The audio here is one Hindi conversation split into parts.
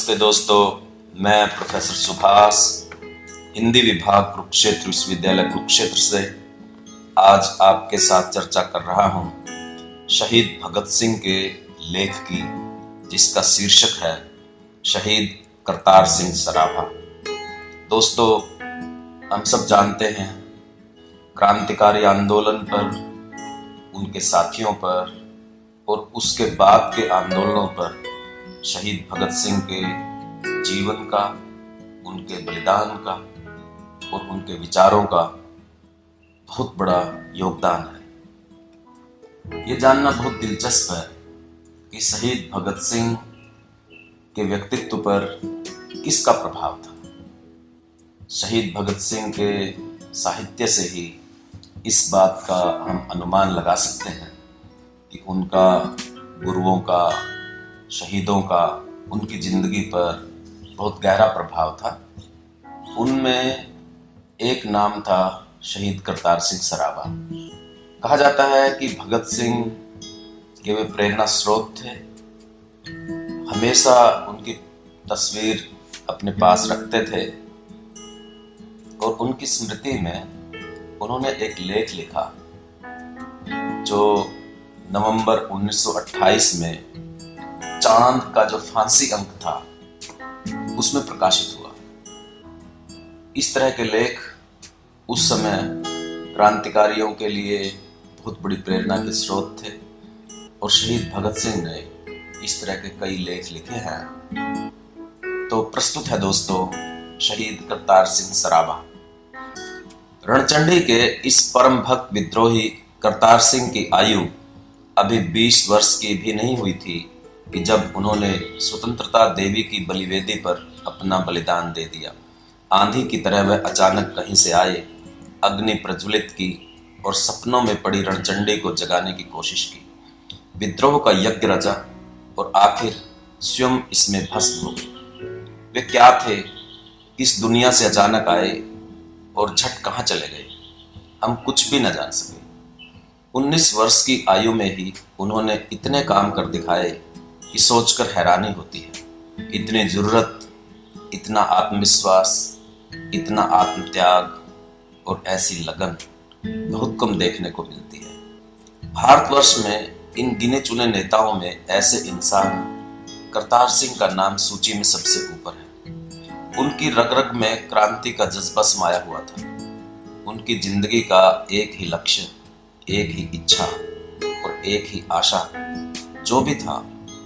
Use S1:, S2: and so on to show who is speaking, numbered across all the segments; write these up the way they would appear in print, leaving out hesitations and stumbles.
S1: नमस्ते दोस्तों, मैं प्रोफेसर सुभाष, हिंदी विभाग कुरुक्षेत्र विश्वविद्यालय कुरुक्षेत्र से आज आपके साथ चर्चा कर रहा हूं शहीद भगत सिंह के लेख की, जिसका शीर्षक है शहीद करतार सिंह सराभा। दोस्तों, हम सब जानते हैं क्रांतिकारी आंदोलन पर, उनके साथियों पर और उसके बाद के आंदोलनों पर शहीद भगत सिंह के जीवन का, उनके बलिदान का और उनके विचारों का बहुत बड़ा योगदान है। ये जानना बहुत दिलचस्प है कि शहीद भगत सिंह के व्यक्तित्व पर किसका प्रभाव था। शहीद भगत सिंह के साहित्य से ही इस बात का हम अनुमान लगा सकते हैं कि उनका गुरुओं का, शहीदों का उनकी जिंदगी पर बहुत गहरा प्रभाव था। उनमें एक नाम था शहीद करतार सिंह सराभा। कहा जाता है कि भगत सिंह के वे प्रेरणा स्रोत थे। हमेशा उनकी तस्वीर अपने पास रखते थे और उनकी स्मृति में उन्होंने एक लेख लिखा जो नवंबर 1928 में चांद का जो फांसी अंक था उसमें प्रकाशित हुआ। इस तरह के लेख उस समय क्रांतिकारियों के लिए बहुत बड़ी प्रेरणा के स्रोत थे और शहीद भगत सिंह ने इस तरह के कई लेख लिखे हैं। तो प्रस्तुत है दोस्तों शहीद करतार सिंह सराभा। रणचंडी के इस परम भक्त विद्रोही करतार सिंह की आयु अभी 20 वर्ष की भी नहीं हुई थी कि जब उन्होंने स्वतंत्रता देवी की बलिवेदी पर अपना बलिदान दे दिया। आंधी की तरह वह अचानक कहीं से आए, अग्नि प्रज्वलित की और सपनों में पड़ी रणचंडी को जगाने की कोशिश की। विद्रोह का यज्ञ रचा और आखिर स्वयं इसमें भस्म हो गए। वे क्या थे, किस दुनिया से अचानक आए और झट कहाँ चले गए, हम कुछ भी न जान सके। 19 वर्ष की आयु में ही उन्होंने इतने काम कर दिखाए कि सोचकर हैरानी होती है। इतनी जरूरत, इतना आत्मविश्वास, इतना आत्मत्याग और ऐसी लगन बहुत कम देखने को मिलती है। भारतवर्ष में इन गिने चुने नेताओं में ऐसे इंसान करतार सिंह का नाम सूची में सबसे ऊपर है। उनकी रग रग में क्रांति का जज्बा समाया हुआ था। उनकी जिंदगी का एक ही लक्ष्य, एक ही इच्छा और एक ही आशा जो भी था,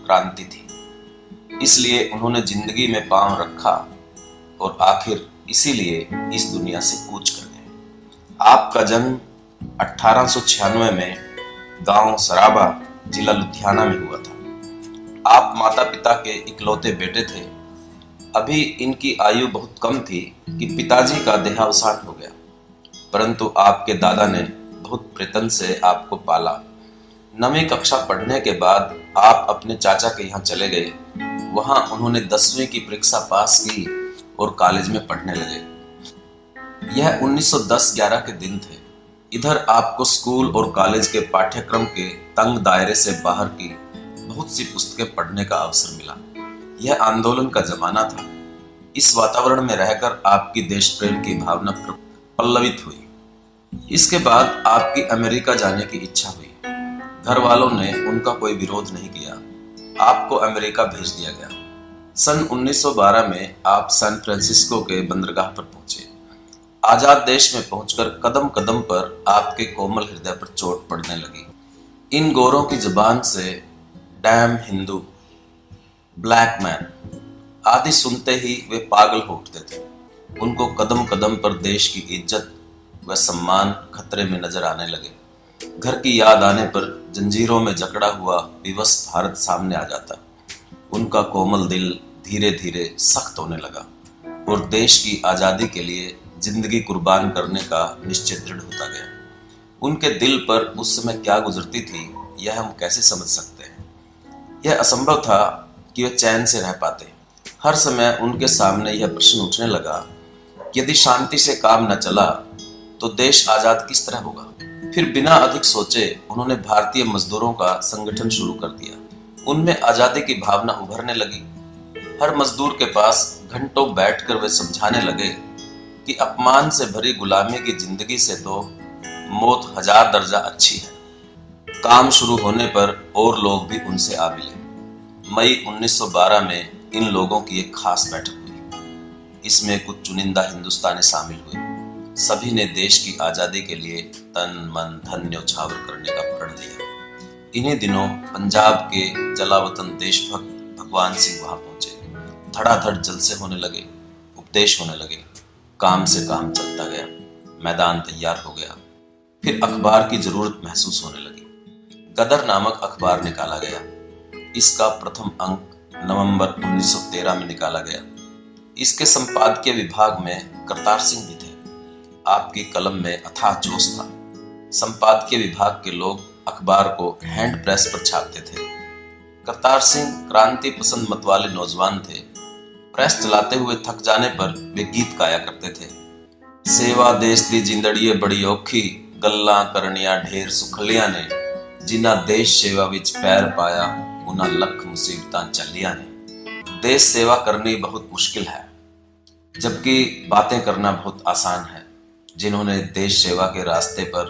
S1: क्रांति थी। इसलिए उन्होंने जिंदगी में पांव रखा और आखिर इसीलिए इस दुनिया से कूच कर गए। आपका जन्म 1896 में गांव सराबा, जिला लुधियाना में हुआ था। आप माता पिता के इकलौते बेटे थे। अभी इनकी आयु बहुत कम थी कि पिताजी का देहावसान हो गया, परंतु आपके दादा ने बहुत प्रयत्न से आपको पाला। 9वीं कक्षा पढ़ने के बाद आप अपने चाचा के यहाँ चले गए। वहां उन्होंने 10वीं की परीक्षा पास की और कॉलेज में पढ़ने लगे। यह 1910-11 के दिन थे। इधर आपको स्कूल और कॉलेज के पाठ्यक्रम के तंग दायरे से बाहर की बहुत सी पुस्तकें पढ़ने का अवसर मिला। यह आंदोलन का जमाना था। इस वातावरण में रहकर आपकी देश प्रेम की भावना पल्लवित हुई। इसके बाद आपकी अमेरिका जाने की इच्छा हुई। घर वालों ने उनका कोई विरोध नहीं किया। आपको अमेरिका भेज दिया गया। सन 1912 में आप सैन फ्रांसिस्को के बंदरगाह पर पहुंचे। आजाद देश में पहुंचकर कदम कदम पर आपके कोमल हृदय पर चोट पड़ने लगी। इन गोरों की जुबान से डैम हिंदू, ब्लैक मैन आदि सुनते ही वे पागल हो उठते थे। उनको कदम कदम पर देश की इज्जत व सम्मान खतरे में नजर आने लगे। घर की याद आने पर जंजीरों में जकड़ा हुआ विवश भारत सामने आ जाता। उनका कोमल दिल धीरे धीरे सख्त होने लगा और देश की आज़ादी के लिए जिंदगी कुर्बान करने का निश्चय दृढ़ होता गया। उनके दिल पर उस समय क्या गुजरती थी, यह हम कैसे समझ सकते हैं। यह असंभव था कि वे चैन से रह पाते। हर समय उनके सामने यह प्रश्न उठने लगा कि यदि शांति से काम न चला तो देश आज़ाद किस तरह होगा। फिर बिना अधिक सोचे उन्होंने भारतीय मजदूरों का संगठन शुरू कर दिया। उनमें आज़ादी की भावना उभरने लगी। हर मजदूर के पास घंटों बैठकर वे समझाने लगे कि अपमान से भरी गुलामी की जिंदगी से तो मौत 1000 दर्जा अच्छी है। काम शुरू होने पर और लोग भी उनसे आ मिले। मई 1912 में इन लोगों की एक खास बैठक हुई। इसमें कुछ चुनिंदा हिंदुस्तानी शामिल हुए। सभी ने देश की आजादी के लिए तन मन धन न्यौछावर करने का प्रण लिया। इन्हीं दिनों पंजाब के जलावतन देशभक्त भगवान सिंह वहां पहुंचे। धड़ाधड़ जलसे होने लगे, उपदेश होने लगे, काम से काम चलता गया, मैदान तैयार हो गया। फिर अखबार की जरूरत महसूस होने लगी। गदर नामक अखबार निकाला गया। इसका प्रथम अंक नवंबर 1913 में निकाला गया। इसके संपादकीय विभाग में करतार सिंह भी थे। आपकी कलम में अथाह जोश था। संपादकीय विभाग के लोग अखबार को हैंड प्रेस पर छापते थे। करतार सिंह क्रांति पसंद मत वाले नौजवान थे। प्रेस चलाते हुए थक जाने पर वे गीत गाया करते थे। सेवा देश दी जिंदड़िए बड़ी औखी, गल्लां करनिया ढेर सुखलियां ने, जिन्ना देश सेवा विच पैर पाया उन्हां लख मुसीबतां चलियां ने। देश सेवा करनी बहुत मुश्किल है, जबकि बातें करना बहुत आसान है। जिन्होंने देश सेवा के रास्ते पर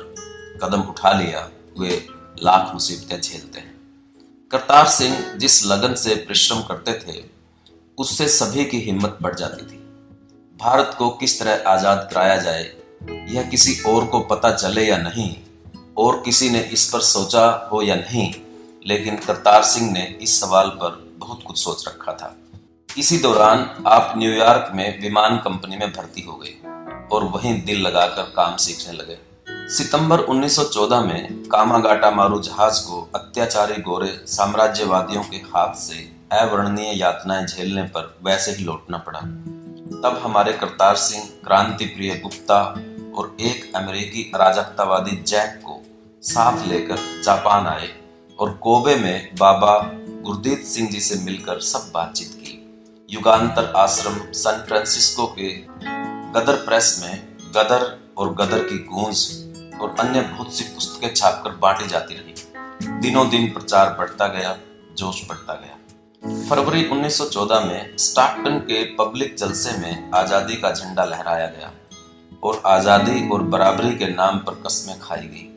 S1: कदम उठा लिया वे लाख मुसीबतें झेलते हैं। करतार सिंह जिस लगन से परिश्रम करते थे उससे सभी की हिम्मत बढ़ जाती थी। भारत को किस तरह आजाद कराया जाए यह किसी और को पता चले या नहीं, और किसी ने इस पर सोचा हो या नहीं, लेकिन करतार सिंह ने इस सवाल पर बहुत कुछ सोच रखा था। इसी दौरान आप न्यूयॉर्क में विमान कंपनी में भर्ती हो गए और वहीं दिल लगाकर काम सीखने लगे। सितंबर 1914 में कामागाटा मारू जहाज को अत्याचारी गोरे साम्राज्यवादियों के हाथ से अवर्णनीय यातनाएं झेलने पर वैसे ही लौटना पड़ा। तब हमारे करतार सिंह क्रांति प्रिय गुप्ता और एक अमेरिकी अराजकतावादी जैक को साथ लेकर जापान आए और कोबे में बाबा गुरदीत सिंह जी से मिलकर सब बातचीत की। युगांतर आश्रम सैन फ्रांसिस्को के गदर प्रेस में गदर और गदर की गूंज और अन्य बहुत सी पुस्तकें छापकर बांटी जाती रही। दिनों दिन प्रचार बढ़ता गया, जोश बढ़ता गया। फरवरी 1914 में स्टॉकटन के पब्लिक जलसे में आजादी का झंडा लहराया गया और आजादी और बराबरी के नाम पर कस्में खाई गई।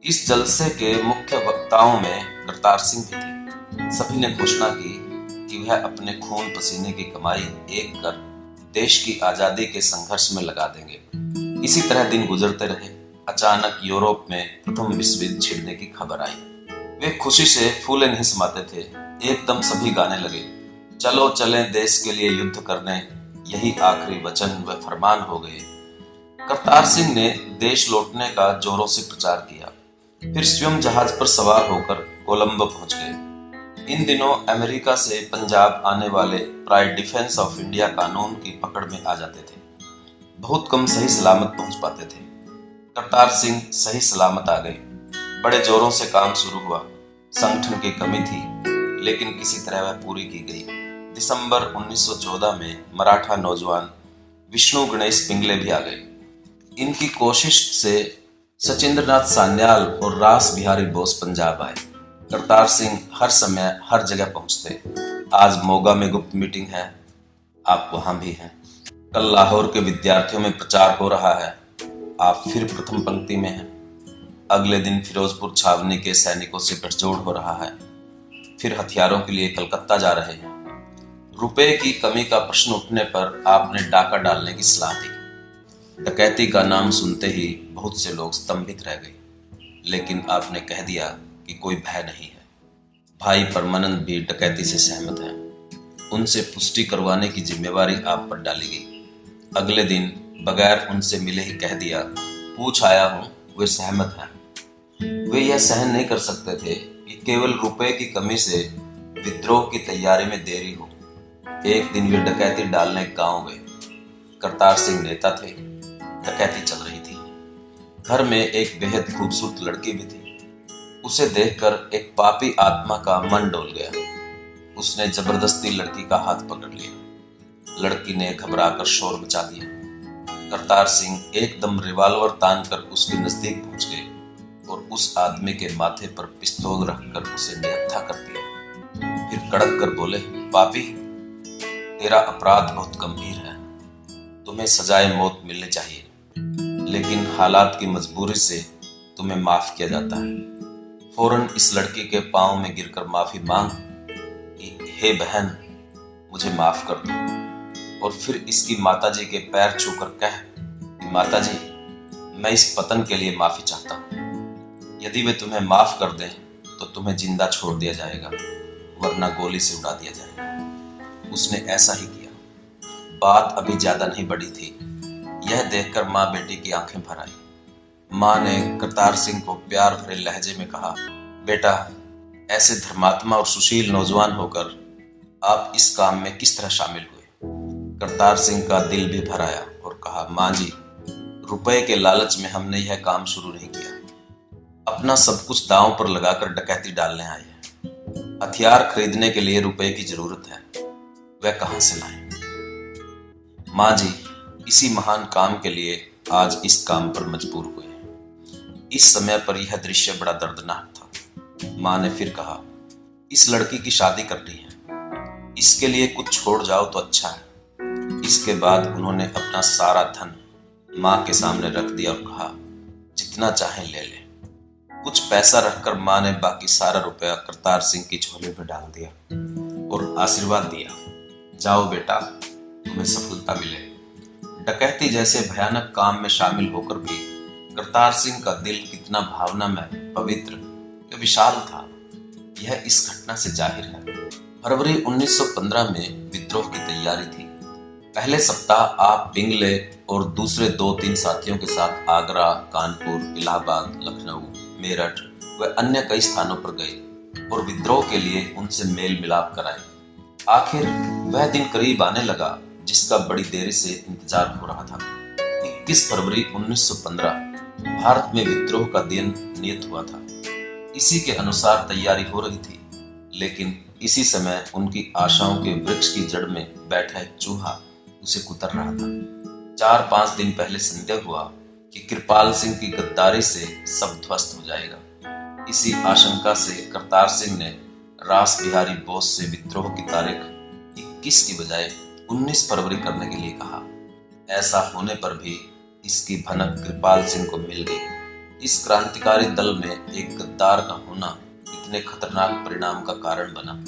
S1: इस जलसे के मुख्य वक्ताओं में करतार सिंह भी थे। सभी ने घोषणा की कि वह अपने खून पसीने की कमाई एक कर देश की आजादी के संघर्ष में लगा देंगे। इसी तरह दिन गुजरते रहे। अचानक यूरोप में प्रथम विश्व युद्ध छिड़ने की खबर आई। वे खुशी से फूले नहीं समाते थे। एकदम सभी गाने लगे, चलो चलें देश के लिए युद्ध करने, यही आखिरी वचन व फरमान हो गए। करतार सिंह ने देश लौटने का जोरों से प्रचार किया। फिर स्वयं जहाज पर सवार होकर कोलंबो पहुंच गए। इन दिनों अमेरिका से पंजाब आने वाले प्राय डिफेंस ऑफ इंडिया कानून की पकड़ में आ जाते थे। बहुत कम सही सलामत पहुंच पाते थे। करतार सिंह सही सलामत आ गए। बड़े जोरों से काम शुरू हुआ। संगठन की कमी थी, लेकिन किसी तरह वह पूरी की गई। दिसंबर 1914 में मराठा नौजवान विष्णु गणेश पिंगले भी आ गए। इनकी कोशिश से सचिंद्रनाथ सान्याल और रास बिहारी बोस पंजाब आए। करतार सिंह हर समय हर जगह पहुंचते। आज मोगा में गुप्त मीटिंग है, आप वहां भी हैं। कल लाहौर के विद्यार्थियों में प्रचार हो रहा है, आप फिर प्रथम पंक्ति में हैं। अगले दिन फिरोजपुर छावनी के सैनिकों से गठजोड़ हो रहा है। फिर हथियारों के लिए कलकत्ता जा रहे हैं। रुपए की कमी का प्रश्न उठने पर आपने डाका डालने की सलाह दी। डकैती का नाम सुनते ही बहुत से लोग स्तंभित रह गए, लेकिन आपने कह दिया कि कोई भय नहीं है। भाई परमानंद भी डकैती से सहमत हैं। उनसे पुष्टि करवाने की जिम्मेवारी आप पर डाली गई। अगले दिन बगैर उनसे मिले ही कह दिया, पूछ आया हूं, वे सहमत हैं। वे यह सहन नहीं कर सकते थे कि केवल रुपए की कमी से विद्रोह की तैयारी में देरी हो। एक दिन वे डकैती डालने गांव गए। करतार सिंह नेता थे। डकैती चल रही थी। घर में एक बेहद खूबसूरत लड़की भी थी। उसे देखकर एक पापी आत्मा का मन डोल गया। उसने जबरदस्ती लड़की का हाथ पकड़ लिया। लड़की ने घबराकर शोर मचा दिया। करतार सिंह एकदम रिवॉल्वर तानकर उसके नजदीक पहुंच गए और उस आदमी के माथे पर पिस्तौल रखकर उसे निहत्था कर दिया। फिर कड़क कर बोले, पापी, तेरा अपराध बहुत गंभीर है, तुम्हें सजाए मौत मिलनी चाहिए, लेकिन हालात की मजबूरी से तुम्हें माफ किया जाता है। फौरन इस लड़की के पांव में गिरकर माफी मांग कि हे बहन, मुझे माफ कर दो, और फिर इसकी माताजी के पैर छूकर कह कि माताजी, मैं इस पतन के लिए माफी चाहता हूँ। यदि वे तुम्हें माफ कर दें तो तुम्हें जिंदा छोड़ दिया जाएगा, वरना गोली से उड़ा दिया जाएगा। उसने ऐसा ही किया। बात अभी ज्यादा नहीं बढ़ी थी, यह देखकर माँ बेटी की आंखें भर आई। माँ ने करतार सिंह को प्यार भरे लहजे में कहा, बेटा, ऐसे धर्मात्मा और सुशील नौजवान होकर आप इस काम में किस तरह शामिल हुए? करतार सिंह का दिल भी भर आया और कहा, माँ जी, रुपए के लालच में हमने यह काम शुरू नहीं किया। अपना सब कुछ दांव पर लगाकर डकैती डालने आए हैं। हथियार खरीदने के लिए रुपए की जरूरत है, वह कहां से लाएं? माँ जी, इसी महान काम के लिए आज इस काम पर मजबूर हुए हैं। इस समय पर यह दृश्य बड़ा दर्दनाक था। माँ ने फिर कहा, इस लड़की की शादी करनी है, इसके लिए कुछ छोड़ जाओ तो अच्छा है। इसके बाद उन्होंने अपना सारा धन माँ के सामने रख दिया और कहा, जितना चाहे ले ले। कुछ पैसा रखकर माँ ने बाकी सारा रुपया करतार सिंह की झोली में डाल दिया और आशीर्वाद दिया, जाओ बेटा, तुम्हें सफलता मिले। डकैती जैसे भयानक काम में शामिल होकर भी करतार सिंह का दिल कितना भावनामय, पवित्र व विशाल था, यह इस घटना से जाहिर है। फरवरी 1915 में विद्रोह की तैयारी थी। पहले सप्ताह आप पिंगले और दूसरे 2-3 साथियों के साथ आगरा, कानपुर, इलाहाबाद, लखनऊ, मेरठ व अन्य कई स्थानों पर गए और विद्रोह के लिए उनसे मेल मिलाप कराए। आखिर वह दिन करीब आने लगा जिसका बड़ी देरी से इंतजार हो रहा था। 21 फरवरी 1915 भारत में विद्रोह का दिन नियत हुआ था। इसी के अनुसार तैयारी हो रही थी, लेकिन इसी समय उनकी आशाओं के वृक्ष की जड़ में बैठा एक चूहा उसे कुतर रहा था। 4-5 दिन पहले संदेह हुआ कि कृपाल सिंह की गद्दारी से सब ध्वस्त हो जाएगा। इसी आशंका से करतार सिंह ने रास बिहारी बोस से विद्रोह की तारीख 21 की बजाय 19 फरवरी करने के लिए कहा। ऐसा होने पर भी इसकी भनक कृपाल सिंह को मिल गई। इस क्रांतिकारी दल में एक गद्दार का होना इतने खतरनाक परिणाम का कारण बना।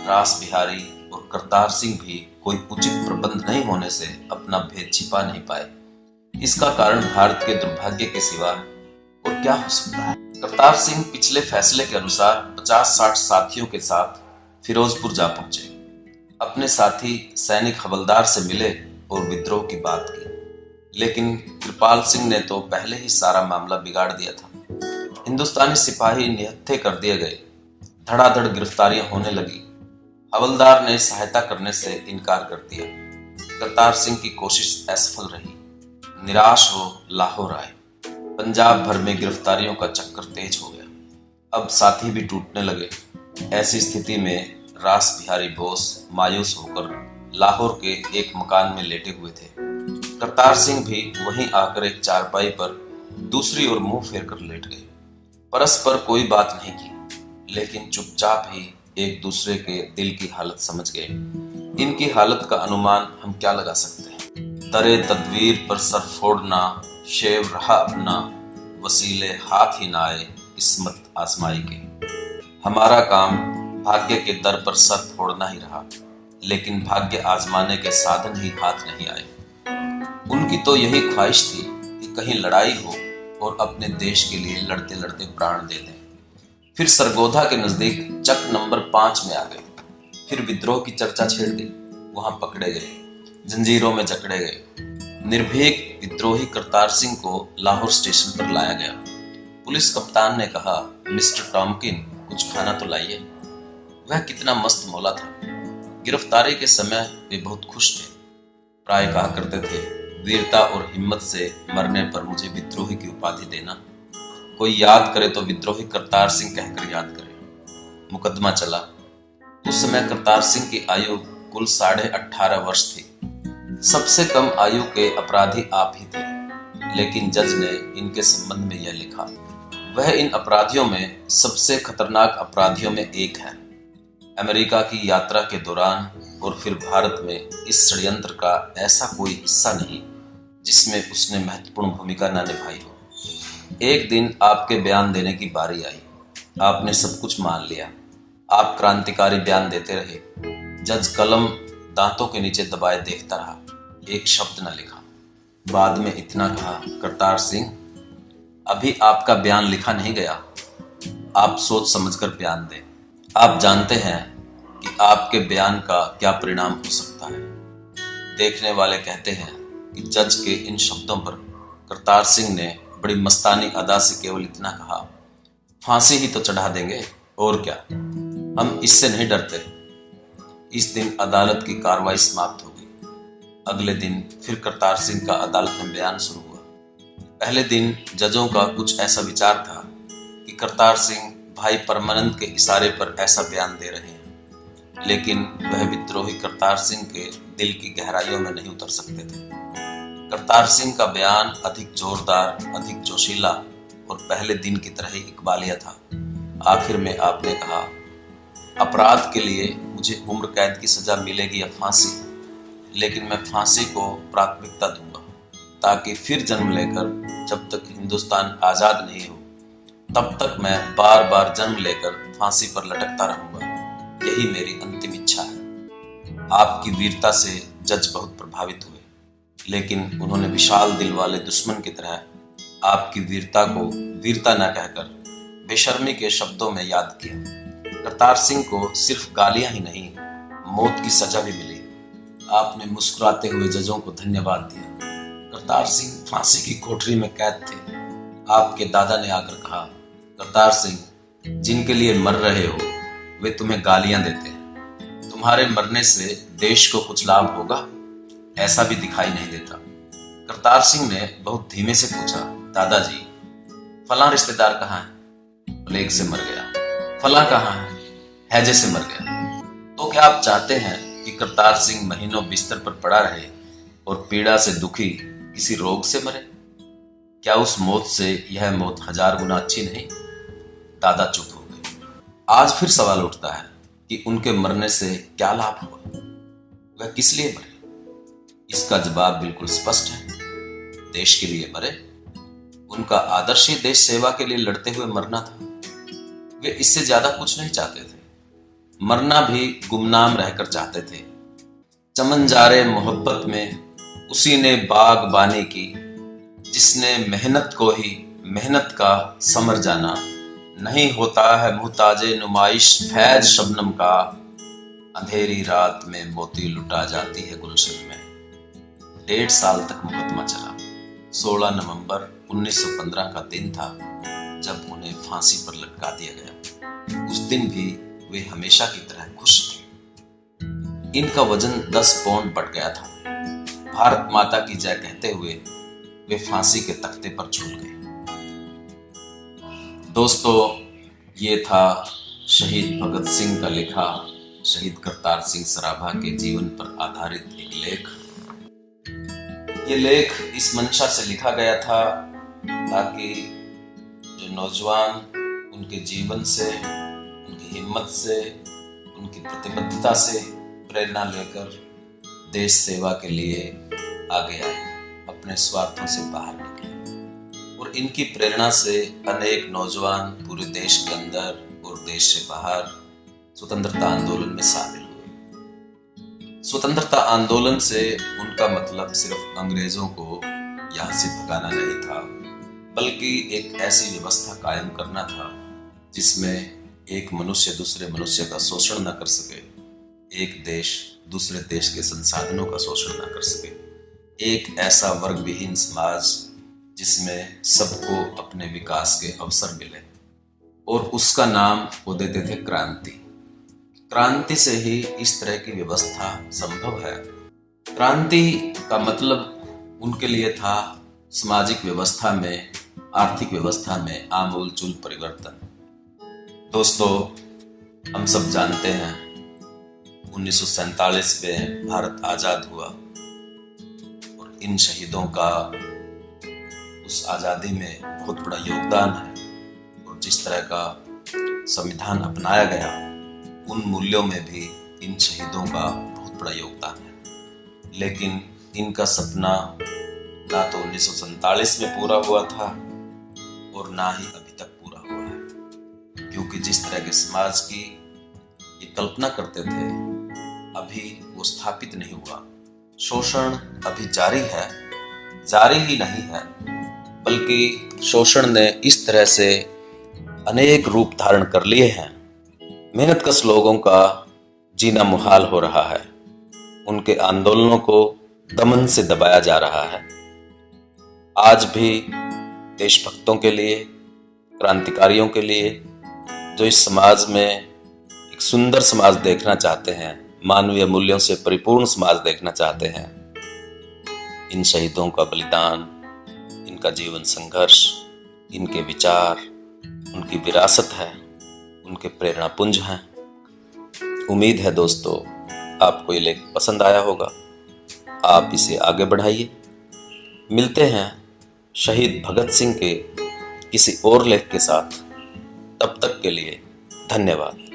S1: रास बिहारी और करतार सिंह भी कोई उचित प्रबंध नहीं होने से अपना भेद छिपा नहीं पाए। इसका कारण भारत के दुर्भाग्य के सिवा और क्या हो सकता है? करतार सिंह पिछले फैसले के अनुसार 50-60 साथियों के साथ फिरोजपुर जा पहुंचे। अपने साथी सैनिक हवलदार से मिले और विद्रोह की बात की, लेकिन कृपाल सिंह ने तो पहले ही सारा मामला बिगाड़ दिया था। हिंदुस्तानी सिपाही निहत्थे कर दिए गए, धड़ाधड़ गिरफ्तारियां होने लगी। हवलदार ने सहायता करने से इनकार कर दिया। करतार सिंह की कोशिश असफल रही। निराश हो लाहौर आए। पंजाब भर में गिरफ्तारियों का चक्कर तेज हो गया। अब साथी भी टूटने लगे। ऐसी स्थिति में रास बिहारी बोस मायूस होकर लाहौर के एक मकान में लेटे हुए थे। करतार सिंह भी वहीं आकर एक चारपाई पर दूसरी ओर मुंह फेर कर लेट गए। परस्पर कोई बात नहीं की, लेकिन चुपचाप ही एक दूसरे के दिल की हालत समझ गए। इनकी हालत का अनुमान हम क्या लगा सकते हैं? दरे तदवीर पर सर फोड़ना, शेव रहा अपना, वसीले हाथ ही ना आए, किस्मत आजमाई के। हमारा काम भाग्य के दर पर सर फोड़ना ही रहा, लेकिन भाग्य आजमाने के साधन ही हाथ नहीं आए। उनकी तो यही ख्वाहिश थी कि कहीं लड़ाई हो और अपने देश के लिए लड़ते लड़ते प्राण दे दें। फिर सरगोधा के नजदीक चक नंबर 5 में आ गए। फिर विद्रोह की चर्चा छेड़ दी। वहां पकड़े गए, जंजीरों में जकड़े गए। निर्भीक विद्रोही करतार सिंह को लाहौर स्टेशन पर लाया गया। पुलिस कप्तान ने कहा, मिस्टर टॉमकिन, कुछ खाना तो लाइए। वह कितना मस्त मौला था। गिरफ्तारी के समय वे बहुत खुश थे। प्राय कहा करते थे, वीरता और हिम्मत से मरने पर मुझे विद्रोही की उपाधि देना। कोई याद करे तो विद्रोही करतार सिंह कहकर याद करे। मुकदमा चला। उस समय करतार सिंह की आयु कुल 18.5 वर्ष थी। सबसे कम आयु के अपराधी आप ही थे, लेकिन जज ने इनके संबंध में यह लिखा, वह इन अपराधियों में सबसे खतरनाक अपराधियों में एक है। अमेरिका की यात्रा के दौरान और फिर भारत में इस षड्यंत्र का ऐसा कोई हिस्सा नहीं जिसमें उसने महत्वपूर्ण भूमिका न निभाई हो। एक दिन आपके बयान देने की बारी आई। आपने सब कुछ मान लिया। आप क्रांतिकारी बयान देते रहे। जज कलम दांतों के नीचे दबाए देखता रहा, एक शब्द न लिखा। बाद में इतना कहा, करतार सिंह, अभी आपका बयान लिखा नहीं गया। आप सोच समझकर बयान दें। आप जानते हैं कि आपके बयान का क्या परिणाम हो सकता है। देखने वाले कहते हैं कि जज के इन शब्दों पर करतार सिंह ने बड़ी मस्तानी अदा से केवल इतना कहा, फांसी ही तो चढ़ा देंगे, और क्या, हम इससे नहीं डरते। इस दिन अदालत की कार्रवाई समाप्त हो गई। अगले दिन फिर करतार सिंह का अदालत में बयान शुरू हुआ। पहले दिन जजों का कुछ ऐसा विचार था कि करतार सिंह भाई परमानंद के इशारे पर ऐसा बयान दे रहे हैं, लेकिन वह विद्रोही करतार सिंह के दिल की गहराइयों में नहीं उतर सकते थे। करतार सिंह का बयान अधिक जोरदार, अधिक जोशीला और पहले दिन की तरह ही इकबालिया था। आखिर में आपने कहा, अपराध के लिए मुझे उम्र कैद की सजा मिलेगी या फांसी, लेकिन मैं फांसी को प्राथमिकता दूंगा, ताकि फिर जन्म लेकर जब तक हिंदुस्तान आजाद नहीं हो तब तक मैं बार बार जन्म लेकर फांसी पर लटकता रहूंगा। यही मेरी अंतिम इच्छा है। आपकी वीरता से जज बहुत प्रभावित हुए, लेकिन उन्होंने विशाल दिल वाले दुश्मन की तरह आपकी वीरता को वीरता न कहकर बेशर्मी के शब्दों में याद किया। करतार सिंह को सिर्फ गालियां ही नहीं, मौत की सजा भी मिली। आपने मुस्कुराते हुए जजों को धन्यवाद दिया। करतार सिंह फांसी की कोठरी में कैद थे। आपके दादा ने आकर कहा, करतार सिंह, जिनके लिए मर रहे हो वे तुम्हें गालियां देते हैं। तुम्हारे मरने से देश को कुछ लाभ होगा, ऐसा भी दिखाई नहीं देता। करतार सिंह ने बहुत धीमे से पूछा, दादाजी, फलां रिश्तेदार कहाँ है? प्लेग से मर गया। फलां कहाँ है? हैजे से मर गया। तो क्या आप चाहते हैं कि करतार सिंह महीनों बिस्तर पर पड़ा रहे और पीड़ा से दुखी किसी रोग से मरे? क्या उस मौत से यह मौत 1000 गुना अच्छी नहीं? दादा चुप हो गए। आज फिर सवाल उठता है कि उनके मरने से क्या लाभ हुआ? वह किस लिए मरे? इसका जवाब बिल्कुल स्पष्ट है, देश के लिए मरे। उनका आदर्श ही देश सेवा के लिए लड़ते हुए मरना था। वे इससे ज्यादा कुछ नहीं चाहते थे। मरना भी गुमनाम रहकर चाहते थे। चमन जारे मोहब्बत में उसी ने बागबानी की, जिसने मेहनत को ही मेहनत का समर जाना। नहीं होता है मुहताजे नुमाइश फैज शबनम का, अंधेरी रात में मोती लुटा जाती है गुलशन में। 1.5 साल तक मुकदमा चला। 16 नवंबर 1915 का दिन था जब उन्हें फांसी पर लटका दिया गया। उस दिन भी वे हमेशा की तरह खुश थे। इनका वजन 10 पौंड बढ़ गया था। भारत माता की जय कहते हुए वे फांसी के तख्ते पर झूल गए। दोस्तों, ये था शहीद भगत सिंह का लिखा, शहीद करतार सिंह सराभा के जीवन पर आधारित एक लेख। ये लेख इस मंशा से लिखा गया था ताकि जो नौजवान उनके जीवन से, उनकी हिम्मत से, उनकी प्रतिबद्धता से प्रेरणा लेकर देश सेवा के लिए आगे आए, अपने स्वार्थों से बाहर निकले। और इनकी प्रेरणा से अनेक नौजवान पूरे देश के अंदर और देश से बाहर स्वतंत्रता आंदोलन में शामिल हुए। स्वतंत्रता आंदोलन से उनका मतलब सिर्फ अंग्रेजों को यहाँ से भगाना नहीं था, बल्कि एक ऐसी व्यवस्था कायम करना था जिसमें एक मनुष्य दूसरे मनुष्य का शोषण न कर सके, एक देश दूसरे देश के संसाधनों का शोषण न कर सके, एक ऐसा वर्ग विहीन समाज जिसमें सबको अपने विकास के अवसर मिले। और उसका नाम वो देते थे क्रांति। क्रांति से ही इस तरह की व्यवस्था संभव है। क्रांति का मतलब उनके लिए था सामाजिक व्यवस्था में, आर्थिक व्यवस्था में आमूलचूल परिवर्तन। दोस्तों, हम सब जानते हैं 1947 में भारत आजाद हुआ और इन शहीदों का उस आजादी में बहुत बड़ा योगदान है। और जिस तरह का संविधान अपनाया गया उन मूल्यों में भी इन शहीदों का बहुत बड़ा योगदान है। लेकिन इनका सपना ना तो 1947 में पूरा हुआ था और ना ही अभी तक पूरा हुआ है, क्योंकि जिस तरह के समाज की ये कल्पना करते थे अभी वो स्थापित नहीं हुआ। शोषण अभी जारी है, जारी ही नहीं है, बल्कि शोषण ने इस तरह से अनेक रूप धारण कर लिए हैं। मेहनतकश लोगों का जीना मुहाल हो रहा है, उनके आंदोलनों को दमन से दबाया जा रहा है। आज भी देशभक्तों के लिए, क्रांतिकारियों के लिए, जो इस समाज में एक सुंदर समाज देखना चाहते हैं, मानवीय मूल्यों से परिपूर्ण समाज देखना चाहते हैं, इन शहीदों का बलिदान, इनका जीवन संघर्ष, इनके विचार, उनकी विरासत है, उनके प्रेरणा पुंज हैं। उम्मीद है दोस्तों आपको ये लेख पसंद आया होगा। आप इसे आगे बढ़ाइए। मिलते हैं शहीद भगत सिंह के किसी और लेख के साथ। तब तक के लिए धन्यवाद।